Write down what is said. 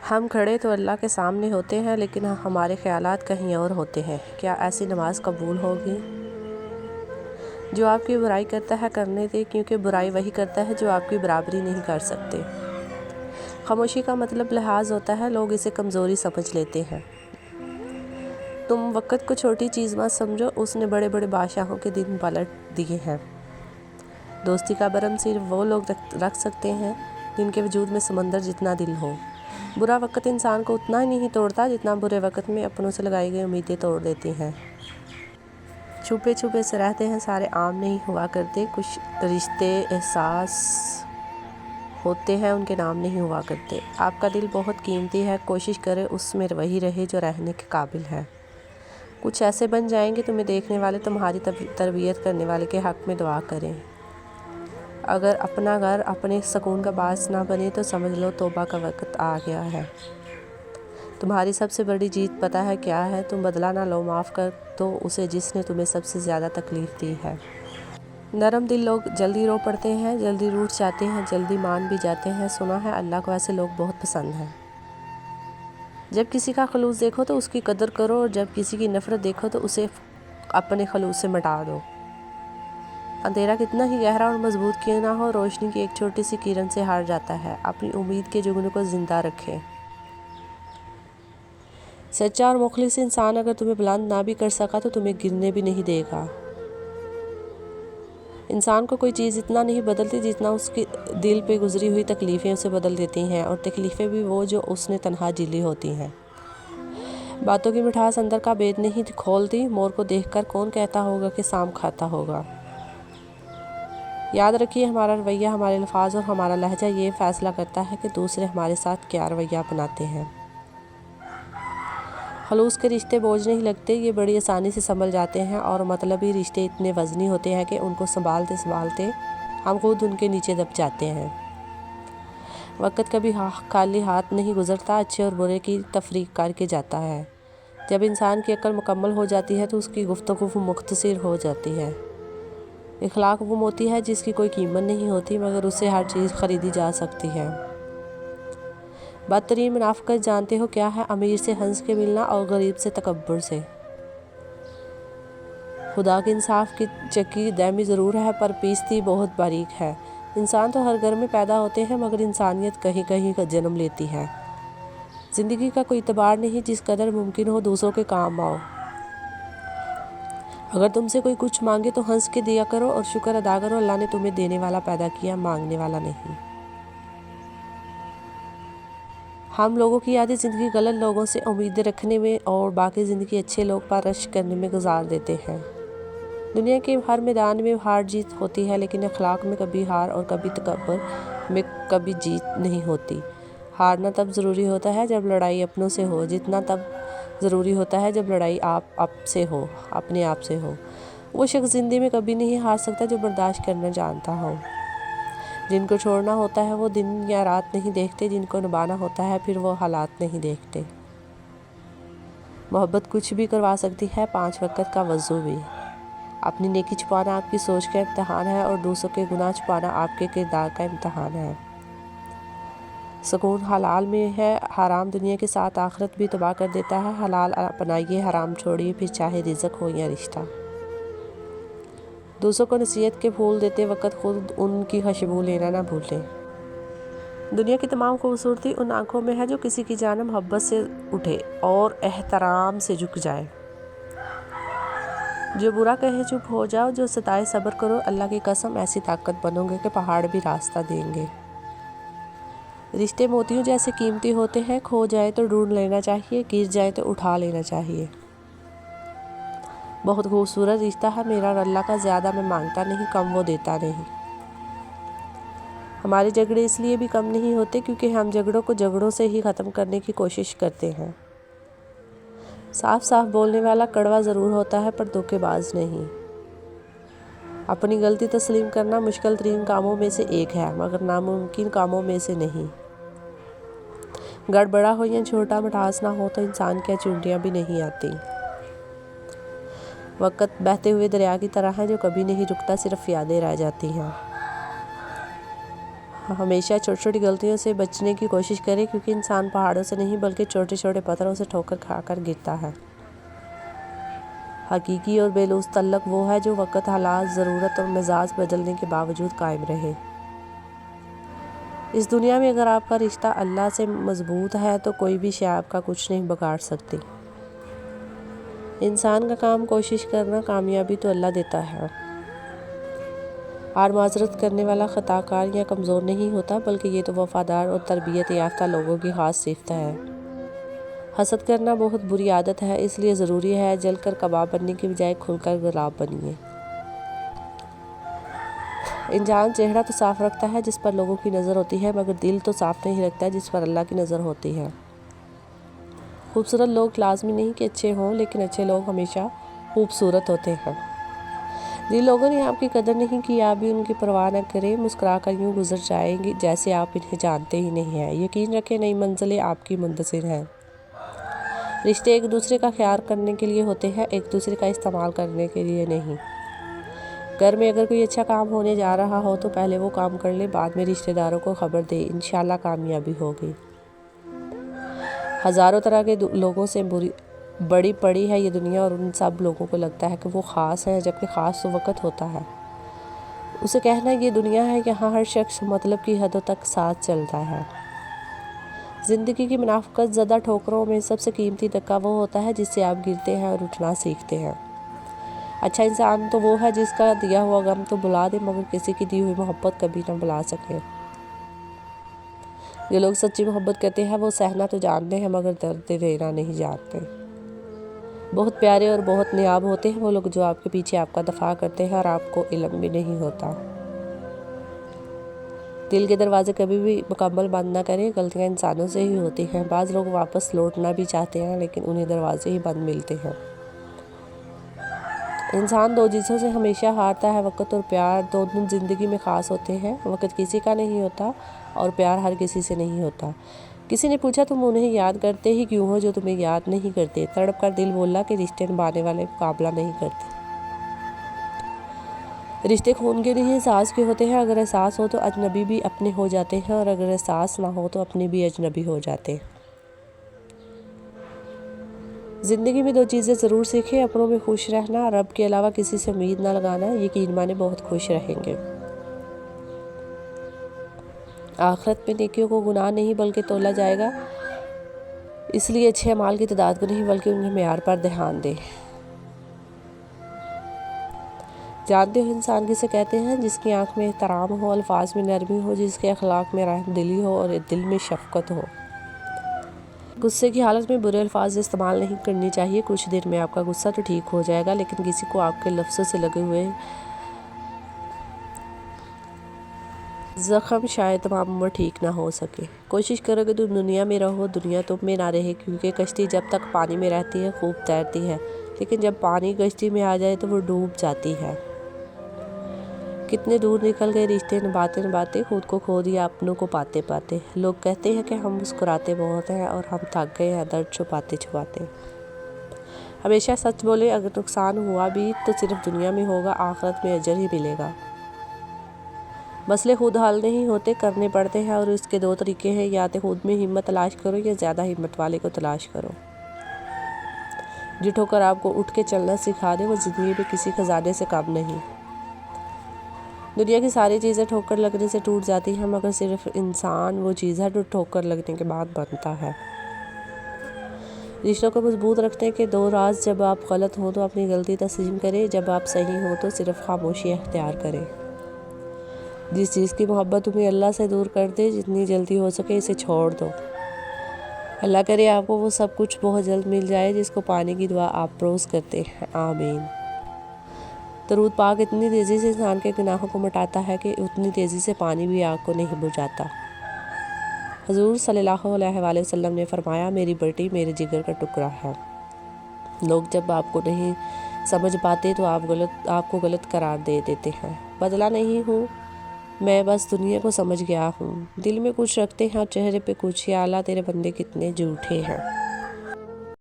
ہم کھڑے تو اللہ کے سامنے ہوتے ہیں، لیکن ہمارے خیالات کہیں اور ہوتے ہیں۔ کیا ایسی نماز قبول ہوگی؟ جو آپ کی برائی کرتا ہے کرنے دے، کیونکہ برائی وہی کرتا ہے جو آپ کی برابری نہیں کر سکتے۔ خاموشی کا مطلب لحاظ ہوتا ہے، لوگ اسے کمزوری سمجھ لیتے ہیں۔ تم وقت کو چھوٹی چیز مت سمجھو، اس نے بڑے بڑے بادشاہوں کے دن پلٹ دیے ہیں۔ دوستی کا برم صرف وہ لوگ رکھ سکتے ہیں جن کے وجود میں سمندر جتنا دل ہو۔ برا وقت انسان کو اتنا ہی نہیں توڑتا جتنا برے وقت میں اپنوں سے لگائی گئی امیدیں توڑ دیتی ہیں۔ چھپے چھپے سے رہتے ہیں، سارے عام نہیں ہوا کرتے، کچھ رشتے احساس ہوتے ہیں، ان کے نام نہیں ہوا کرتے۔ آپ کا دل بہت قیمتی ہے، کوشش کرے اس میں وہی رہے جو رہنے کے قابل ہے۔ کچھ ایسے بن جائیں گے تمہیں دیکھنے والے تمہاری تربیت کرنے والے کے حق میں دعا کریں۔ اگر اپنا گھر اپنے سکون کا باعث نہ بنے تو سمجھ لو توبہ کا وقت آ گیا ہے۔ تمہاری سب سے بڑی جیت پتہ ہے کیا ہے؟ تم بدلہ نہ لو، معاف کر دو اسے جس نے تمہیں سب سے زیادہ تکلیف دی ہے۔ نرم دل لوگ جلدی رو پڑتے ہیں، جلدی روٹھ جاتے ہیں، جلدی مان بھی جاتے ہیں۔ سنا ہے اللہ کو ایسے لوگ بہت پسند ہیں۔ جب کسی کا خلوص دیکھو تو اس کی قدر کرو، اور جب کسی کی نفرت دیکھو تو اسے اپنے خلوص سے مٹا دو۔ اندھیرا کتنا ہی گہرا اور مضبوط کیوں نہ ہو، روشنی کی ایک چھوٹی سی کرن سے ہار جاتا ہے۔ اپنی امید کے جگنوں کو زندہ رکھیں۔ سچا اور مخلص انسان اگر تمہیں بلند نہ بھی کر سکا تو تمہیں گرنے بھی نہیں دے گا۔ انسان کو کوئی چیز اتنا نہیں بدلتی جتنا اس کے دل پہ گزری ہوئی تکلیفیں اسے بدل دیتی ہیں، اور تکلیفیں بھی وہ جو اس نے تنہا جھیلی ہوتی ہیں۔ باتوں کی مٹھاس اندر کا بید نہیں کھولتی، مور کو دیکھ کر کون کہتا ہوگا کہ سام کھاتا ہوگا۔ یاد رکھیے، ہمارا رویہ، ہمارے الفاظ اور ہمارا لہجہ یہ فیصلہ کرتا ہے کہ دوسرے ہمارے ساتھ کیا رویہ اپناتے ہیں۔ خلوص کے رشتے بوجھ نہیں لگتے، یہ بڑی آسانی سے سنبھل جاتے ہیں، اور مطلبی رشتے اتنے وزنی ہوتے ہیں کہ ان کو سنبھالتے سنبھالتے ہم خود ان کے نیچے دب جاتے ہیں۔ وقت کبھی خالی ہاتھ نہیں گزرتا، اچھے اور برے کی تفریق کر کے جاتا ہے۔ جب انسان کی عقل مکمل ہو جاتی ہے تو اس کی گفتگو مختصر ہو جاتی ہے۔ اخلاق وہ موتی ہے جس کی کوئی قیمت نہیں ہوتی، مگر اس سے ہر چیز خریدی جا سکتی ہے۔ بدترین منافقت جانتے ہو کیا ہے؟ امیر سے ہنس کے ملنا اور غریب سے تکبر سے۔ خدا کے انصاف کی چکی دائمی ضرور ہے، پر پیستی بہت باریک ہے۔ انسان تو ہر گھر میں پیدا ہوتے ہیں، مگر انسانیت کہیں کہیں کا جنم لیتی ہے۔ زندگی کا کوئی اعتبار نہیں، جس قدر ممکن ہو دوسروں کے کام آؤ۔ اگر تم سے کوئی کچھ مانگے تو ہنس کے دیا کرو اور شکر ادا کرو، اللہ نے تمہیں دینے والا پیدا کیا، مانگنے والا نہیں۔ ہم لوگوں کی آدھی زندگی غلط لوگوں سے امیدیں رکھنے میں اور باقی زندگی اچھے لوگ پر رشک کرنے میں گزار دیتے ہیں۔ دنیا کے ہر میدان میں ہار جیت ہوتی ہے، لیکن اخلاق میں کبھی ہار اور کبھی تکبر میں کبھی جیت نہیں ہوتی۔ ہارنا تب ضروری ہوتا ہے جب لڑائی اپنوں سے ہو، جیتنا تب ضروری ہوتا ہے جب لڑائی اپنے آپ سے ہو۔ وہ شخص زندگی میں کبھی نہیں ہار سکتا جو برداشت کرنا جانتا ہو۔ جن کو چھوڑنا ہوتا ہے وہ دن یا رات نہیں دیکھتے، جن کو نبھانا ہوتا ہے پھر وہ حالات نہیں دیکھتے۔ محبت کچھ بھی کروا سکتی ہے، 5 وقت کا وضو بھی۔ اپنی نیکی چھپانا آپ کی سوچ کا امتحان ہے، اور دوسروں کے گناہ چھپانا آپ کے کردار کا امتحان ہے۔ سکون حلال میں ہے، حرام دنیا کے ساتھ آخرت بھی تباہ کر دیتا ہے۔ حلال اپنائیے، حرام چھوڑیے، پھر چاہے رزق ہو یا رشتہ۔ دوسروں کو نصیحت کے پھول دیتے وقت خود ان کی خوشبو لینا نہ بھولیں۔ دنیا کی تمام خوبصورتی ان آنکھوں میں ہے جو کسی کی جانب محبت سے اٹھے اور احترام سے جھک جائے۔ جو برا کہے چپ ہو جاؤ، جو ستائے صبر کرو، اللہ کی قسم ایسی طاقت بنو گے کہ پہاڑ بھی راستہ دیں گے۔ رشتے موتیوں جیسے قیمتی ہوتے ہیں، کھو جائے تو ڈھونڈ لینا چاہیے، گر جائے تو اٹھا لینا چاہیے۔ بہت خوبصورت رشتہ ہے میرا اور اللہ کا، زیادہ میں مانگتا نہیں، کم وہ دیتا نہیں۔ ہمارے جھگڑے اس لیے بھی کم نہیں ہوتے کیونکہ ہم جھگڑوں کو جھگڑوں سے ہی ختم کرنے کی کوشش کرتے ہیں۔ صاف صاف بولنے والا کڑوا ضرور ہوتا ہے پر دھوکے باز نہیں۔ اپنی غلطی تسلیم کرنا مشکل ترین کاموں میں سے ایک ہے، مگر ناممکن کاموں میں سے نہیں۔ گڑھ بڑا ہو یا چھوٹا، مٹھاس نہ ہو تو انسان کی چونٹیاں بھی نہیں آتی۔ وقت بہتے ہوئے دریا کی طرح ہے جو کبھی نہیں رکتا، صرف یادیں رہ جاتی ہیں۔ ہمیشہ چھوٹی چھوٹی غلطیوں سے بچنے کی کوشش کریں، کیونکہ انسان پہاڑوں سے نہیں بلکہ چھوٹے چھوٹے پتھروں سے ٹھوکر کھا کر گرتا ہے۔ حقیقی اور بے لوث تعلق وہ ہے جو وقت، حالات، ضرورت اور مزاج بدلنے کے باوجود قائم رہے۔ اس دنیا میں اگر آپ کا رشتہ اللہ سے مضبوط ہے تو کوئی بھی شے آپ کا کچھ نہیں بگاڑ سکتی۔ انسان کا کام کوشش کرنا، کامیابی تو اللہ دیتا ہے۔ اور معذرت کرنے والا خطا کار یا کمزور نہیں ہوتا، بلکہ یہ تو وفادار اور تربیت یافتہ لوگوں کی خاص صفت ہے۔ حسد کرنا بہت بری عادت ہے، اس لیے ضروری ہے جل کر کباب بننے کی بجائے کھل کر گلاب بنیے۔ انسان چہرہ تو صاف رکھتا ہے جس پر لوگوں کی نظر ہوتی ہے، مگر دل تو صاف نہیں رکھتا جس پر اللہ کی نظر ہوتی ہے۔ خوبصورت لوگ لازمی نہیں کہ اچھے ہوں، لیکن اچھے لوگ ہمیشہ خوبصورت ہوتے ہیں۔ جن لوگوں نے آپ کی قدر نہیں کی، آپ بھی ان کی پرواہ نہ کریں، مسکرا کر یوں گزر جائیں گے جیسے آپ انہیں جانتے ہی نہیں ہیں۔ یقین رکھیں، نئی منزلیں آپ کی منتظر ہیں۔ رشتے ایک دوسرے کا خیال کرنے کے لیے ہوتے ہیں، ایک دوسرے کا استعمال کرنے کے لیے نہیں۔ گھر میں اگر کوئی اچھا کام ہونے جا رہا ہو تو پہلے وہ کام کر لیں، بعد میں رشتہ داروں کو خبر دیں، انشاءاللہ کامیابی ہوگی۔ ہزاروں طرح کے لوگوں سے بڑی پڑی ہے یہ دنیا، اور ان سب لوگوں کو لگتا ہے کہ وہ خاص ہیں، جبکہ خاص تو وقت ہوتا ہے۔ اسے کہنا یہ دنیا ہے، یہاں ہر شخص مطلب کی حدوں تک ساتھ چلتا ہے۔ زندگی کی منافقت زدہ ٹھوکروں میں سب سے قیمتی دھکا وہ ہوتا ہے جس سے آپ گرتے ہیں اور اٹھنا سیکھتے ہیں۔ اچھا انسان تو وہ ہے جس کا دیا ہوا غم تو بھلا دے، مگر کسی کی دی ہوئی محبت کبھی نہ بھلا سکے۔ جو لوگ سچی محبت کرتے ہیں وہ سہنا تو جانتے ہیں، مگر درد دینا نہیں جانتے۔ بہت پیارے اور بہت نیاب ہوتے ہیں وہ لوگ جو آپ کے پیچھے آپ کا دفاع کرتے ہیں اور آپ کو علم بھی نہیں ہوتا۔ دل کے دروازے کبھی بھی مکمل بند نہ کریں، غلطیاں انسانوں سے ہی ہوتی ہیں۔ بعض لوگ واپس لوٹنا بھی چاہتے ہیں، لیکن انہیں دروازے ہی بند ملتے ہیں۔ انسان دو چیزوں سے ہمیشہ ہارتا ہے، وقت اور پیار۔ دونوں زندگی میں خاص ہوتے ہیں، وقت کسی کا نہیں ہوتا اور پیار ہر کسی سے نہیں ہوتا۔ کسی نے پوچھا تم انہیں یاد کرتے ہی کیوں ہو جو تمہیں یاد نہیں کرتے؟ تڑپ کر دل بولا کہ رشتے نبھانے والے مقابلہ نہیں کرتے۔ رشتے خون کے نہیں احساس کے ہوتے ہیں، اگر احساس ہو تو اجنبی بھی اپنے ہو جاتے ہیں، اور اگر احساس نہ ہو تو اپنے بھی اجنبی ہو جاتے ہیں۔ زندگی میں دو چیزیں ضرور سیکھیں، اپنوں میں خوش رہنا، رب کے علاوہ کسی سے امید نہ لگانا، یقین مانے بہت خوش رہیں گے۔ آخرت میں نیکیوں کو گناہ نہیں بلکہ تولا جائے گا، اس لیے اچھے اعمال کی تعداد کو نہیں بلکہ ان کے معیار پر دھیان دیں۔ جانتے ہو انسان کسے کہتے ہیں؟ جس کی آنکھ میں احترام ہو، الفاظ میں نرمی ہو، جس کے اخلاق میں رحم دلی ہو اور دل میں شفقت ہو۔ غصے کی حالت میں برے الفاظ استعمال نہیں کرنی چاہیے، کچھ دیر میں آپ کا غصہ تو ٹھیک ہو جائے گا، لیکن کسی کو آپ کے لفظوں سے لگے ہوئے زخم شاید تمام عمر ٹھیک نہ ہو سکے۔ کوشش کرو کہ تم دنیا میں رہو، دنیا تم میں نہ رہے، کیونکہ کشتی جب تک پانی میں رہتی ہے خوب تیرتی ہے، لیکن جب پانی کشتی میں آ جائے تو وہ ڈوب جاتی ہے۔ کتنے دور نکل گئے رشتے نبھاتے نبھاتے، خود کو کھو دیا اپنوں کو پاتے پاتے۔ لوگ کہتے ہیں کہ ہم مسکراتے بہت ہیں اور ہم تھک گئے ہیں درد چھپاتے چھپاتے۔ ہمیشہ سچ بولے، اگر نقصان ہوا بھی تو صرف دنیا میں ہوگا، آخرت میں اجر ہی ملے گا۔ مسئلے خود حل نہیں ہوتے، کرنے پڑتے ہیں، اور اس کے دو طریقے ہیں، یا تو خود میں ہمت تلاش کرو یا زیادہ ہمت والے کو تلاش کرو۔ جو ٹھوکر آپ کو اٹھ کے چلنا سکھا دے وہ زندگی میں کسی خزانے سے کم نہیں۔ دنیا کی ساری چیزیں ٹھوکر لگنے سے ٹوٹ جاتی ہیں، مگر صرف انسان وہ چیز ہے جو ٹھوکر لگنے کے بعد بنتا ہے۔ رشتوں کو مضبوط رکھنے کے دو راز: جب آپ غلط ہوں تو اپنی غلطی تسلیم کریں، جب آپ صحیح ہوں تو صرف خاموشی اختیار کریں۔ جس چیز کی محبت تمہیں اللہ سے دور کر دے، جتنی جلدی ہو سکے اسے چھوڑ دو۔ اللہ کرے آپ کو وہ سب کچھ بہت جلد مل جائے جس کو پانے کی دعا آپ روز کرتے ہیں، آمین۔ درود پاک اتنی تیزی سے انسان کے گناہوں کو مٹاتا ہے کہ اتنی تیزی سے پانی بھی آگ کو نہیں بجھاتا۔ حضور صلی اللہ علیہ وآلہ وسلم نے فرمایا، میری بیٹی میرے جگر کا ٹکڑا ہے۔ لوگ جب آپ کو نہیں سمجھ پاتے تو آپ کو غلط قرار دے دیتے ہیں۔ بدلا نہیں ہوں میں، بس دنیا کو سمجھ گیا ہوں۔ دل میں کچھ رکھتے ہیں اور چہرے پہ کچھ، یا اللہ تیرے بندے کتنے جھوٹے ہیں۔